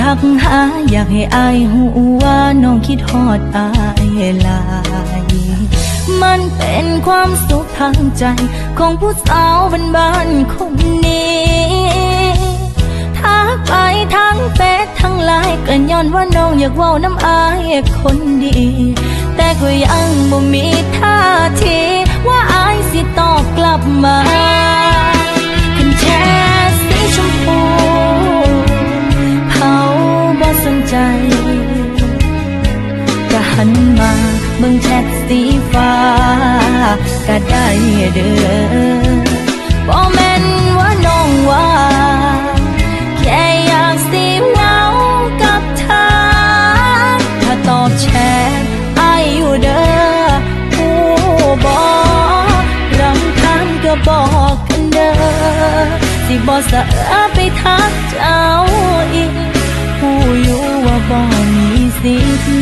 ทักหาอยากให้อายหูว่าน้องคิดฮอดอายหลายมันเป็นความสุขทางใจของผู้สาวบ้านๆคนนี้ทักไปทั้งเฟซทั้งไลน์ก็ย้อนว่าน้องอยากเว้าน้ำอายคนดีแต่ก็ยังบ่มีท่าทีว่าอายสิตอบกลับมาขึ้นแชร์สีชมพูเขาบ่สนใจก็หันมาเบิ่งแชทสีฟ้าก็ได้เด้อบ่แม่นว่าน้องว่าแค่อยากสิเว้ากับเธอถ้าตอบแชทอายอยู่เด้อผู้บอกรำคาญก็บอกกันเด้อสิบ่สะไปทักเจ้าอีกผู้อยู่ว่าบ่มีสิทธิ์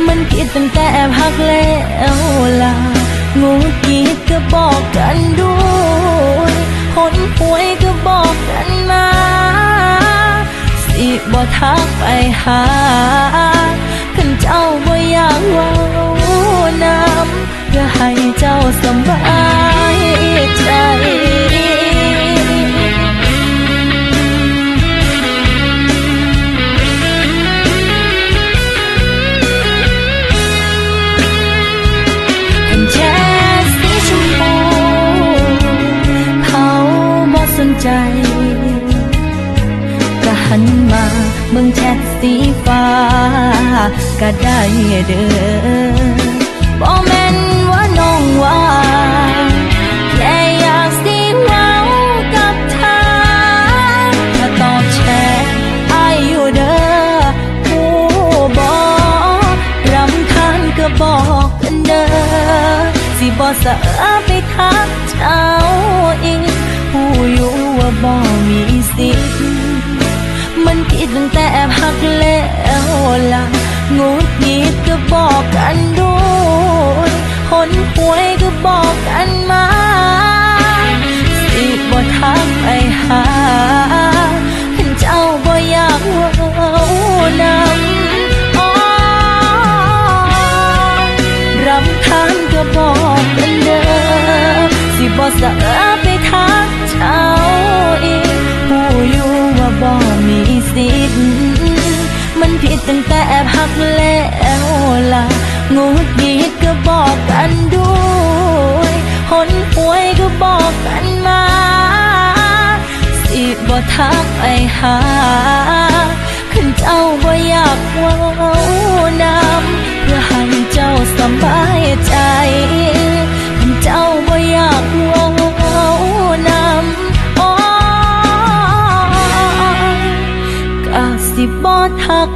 มันผิดตั้งแต่แอบหักแล้วล่ะงูกีดก็บอกกันด้วยคนป่วยก็บอกกันมาสิบ่ทักไปหาคันเจ้าบ่อยากเว้านำก็ให้เจ้าสบายใจใจก็หันมาเบิ่งแชทสีฟ้าก็ได้เด้อบ่แม่นว่าน้องว่าแค่อยากสิเว้ากับเธอถ้าตอบแชทอายอยู่เด้อผู้บอกรำคาญก็บอกกันเด้อสิบ่สะไปทักเจ้าอีกผู้อยู่ว่าบ่มีสิทธิ์มันผิดตั้งแต่แอบหักแล้วล่ะงูกีดก็บอกกันด้วยคนป่วยก็บอกกันมาสิบ่ทักไปหาคันเจ้าบ่อยากเว้านำรำคาญก็บอกกันเด้อสิบ่สะไปทักเจ้าอีกผู้อยู่ว่าบ่มีสิทธิ์มันผิดตั้งแต่แอบหักแล้วล่ะงูกีดก็บอกกันด้วยคนป่วยก็บอกกันมาสิบ่ทักไปหาคันเจ้าบ่อยากเว้านำเพื่อให้เจ้าสบายใจคันเจ้าบ่อยากเว้านำก็สิบ่ทัก